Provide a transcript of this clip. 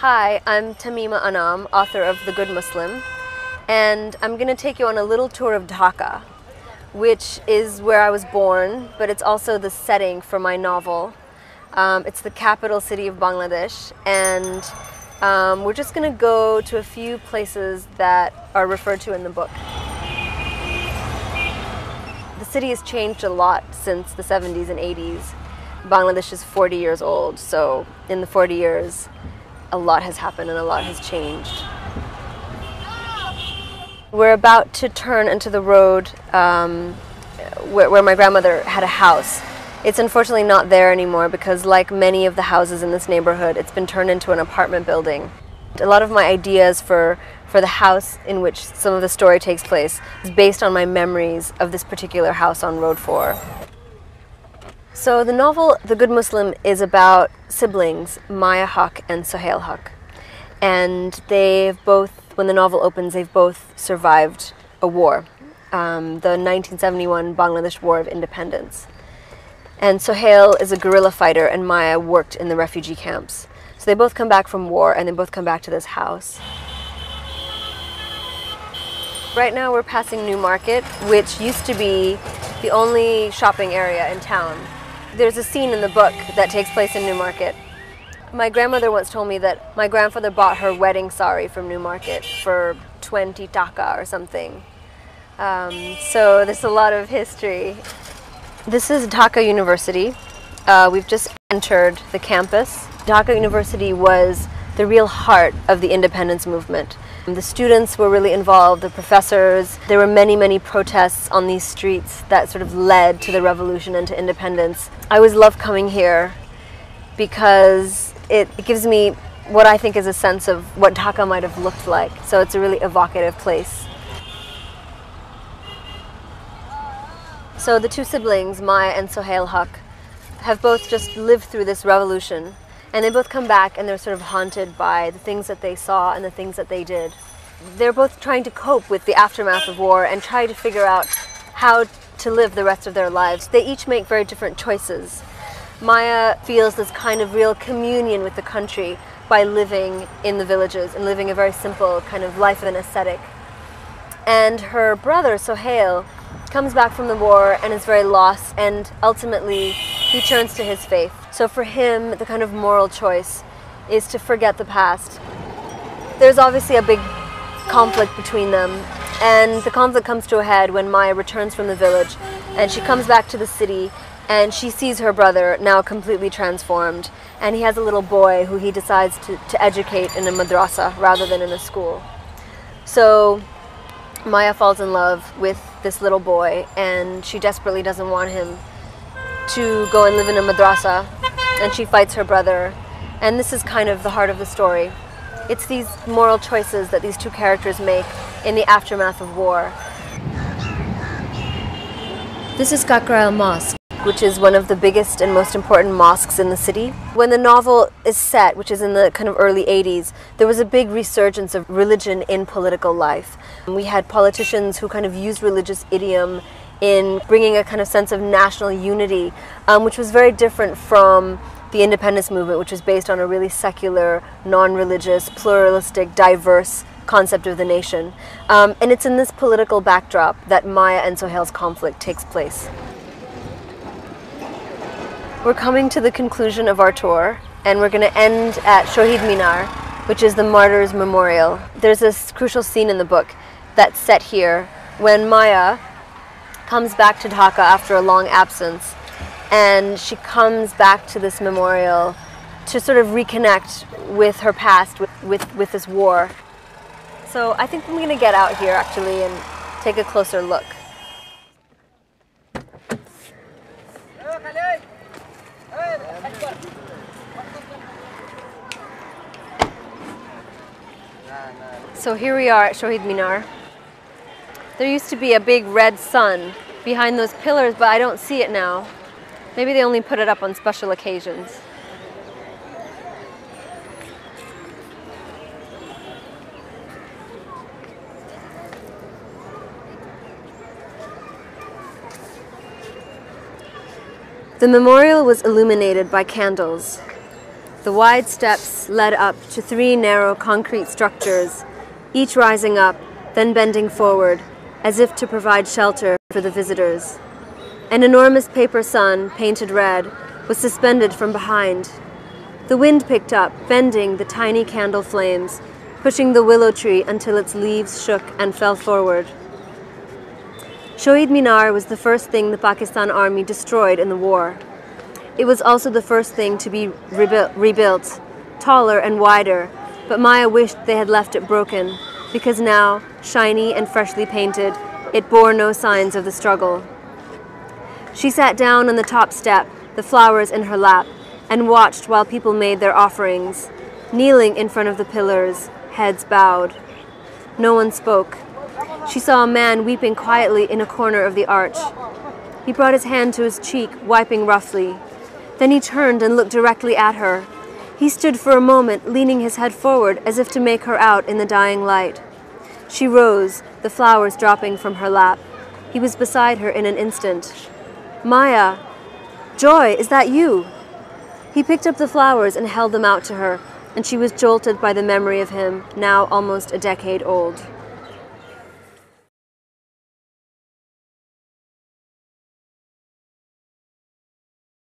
Hi, I'm Tahmima Anam, author of The Good Muslim, and I'm going to take you on a little tour of Dhaka, which is where I was born, but it's also the setting for my novel. It's the capital city of Bangladesh, and we're just going to go to a few places that are referred to in the book. The city has changed a lot since the 70s and 80s. Bangladesh is 40 years old, so in the 40 years, a lot has happened and a lot has changed. We're about to turn into the road where my grandmother had a house. It's unfortunately not there anymore because, like many of the houses in this neighborhood, it's been turned into an apartment building. A lot of my ideas for the house in which some of the story takes place is based on my memories of this particular house on Road 4. So the novel The Good Muslim is about siblings, Maya Haq and Sohail Haq. And they've both, when the novel opens, they've both survived a war, the 1971 Bangladesh War of Independence. And Sohail is a guerrilla fighter and Maya worked in the refugee camps. So they both come back from war and they both come back to this house. Right now we're passing New Market, which used to be the only shopping area in town. There's a scene in the book that takes place in New Market. My grandmother once told me that my grandfather bought her wedding sari from New Market for 20 Dhaka or something. So there's a lot of history. This is Dhaka University. We've just entered the campus. Dhaka University was the real heart of the independence movement. The students were really involved, the professors. There were many, many protests on these streets that sort of led to the revolution and to independence. I always love coming here because it gives me what I think is a sense of what Dhaka might have looked like. So it's a really evocative place. So the two siblings, Maya and Sohail Haq, have both just lived through this revolution. And they both come back and they're sort of haunted by the things that they saw and the things that they did. They're both trying to cope with the aftermath of war and try to figure out how to live the rest of their lives. They each make very different choices. Maya feels this kind of real communion with the country by living in the villages and living a very simple kind of life of an ascetic. And her brother, Sohail, comes back from the war and is very lost, and ultimately he turns to his faith. So for him, the kind of moral choice is to forget the past. There's obviously a big conflict between them, and the conflict comes to a head when Maya returns from the village and she comes back to the city and she sees her brother now completely transformed, and he has a little boy who he decides to educate in a madrasa rather than in a school. So Maya falls in love with this little boy and she desperately doesn't want him to go and live in a madrasa, and she fights her brother. And this is kind of the heart of the story. It's these moral choices that these two characters make in the aftermath of war. This is Kakrail Mosque, which is one of the biggest and most important mosques in the city. When the novel is set, which is in the kind of early 80s, there was a big resurgence of religion in political life. We had politicians who kind of used religious idiom in bringing a kind of sense of national unity, which was very different from the independence movement, which was based on a really secular, non-religious, pluralistic, diverse concept of the nation. And it's in this political backdrop that Maya and Sohail's conflict takes place. We're coming to the conclusion of our tour, and we're going to end at Shohid Minar, which is the Martyrs' Memorial. There's this crucial scene in the book that's set here when Maya comes back to Dhaka after a long absence, and she comes back to this memorial to sort of reconnect with her past, with this war. So I think I'm going to get out here actually and take a closer look. So here we are at Shohid Minar. There used to be a big red sun behind those pillars, but I don't see it now. Maybe they only put it up on special occasions. The memorial was illuminated by candles. The wide steps led up to 3 narrow concrete structures, each rising up, then bending forward, as if to provide shelter for the visitors. An enormous paper sun, painted red, was suspended from behind. The wind picked up, bending the tiny candle flames, pushing the willow tree until its leaves shook and fell forward. Shohid Minar was the first thing the Pakistan Army destroyed in the war. It was also the first thing to be rebuilt, taller and wider, but Maya wished they had left it broken, because now, shiny and freshly painted, it bore no signs of the struggle. She sat down on the top step, the flowers in her lap, and watched while people made their offerings, kneeling in front of the pillars, heads bowed. No one spoke. She saw a man weeping quietly in a corner of the arch. He brought his hand to his cheek, wiping roughly. Then he turned and looked directly at her. He stood for a moment, leaning his head forward as if to make her out in the dying light. She rose, the flowers dropping from her lap. He was beside her in an instant. "Maya! Joy, is that you?" He picked up the flowers and held them out to her, and she was jolted by the memory of him, now almost a decade old.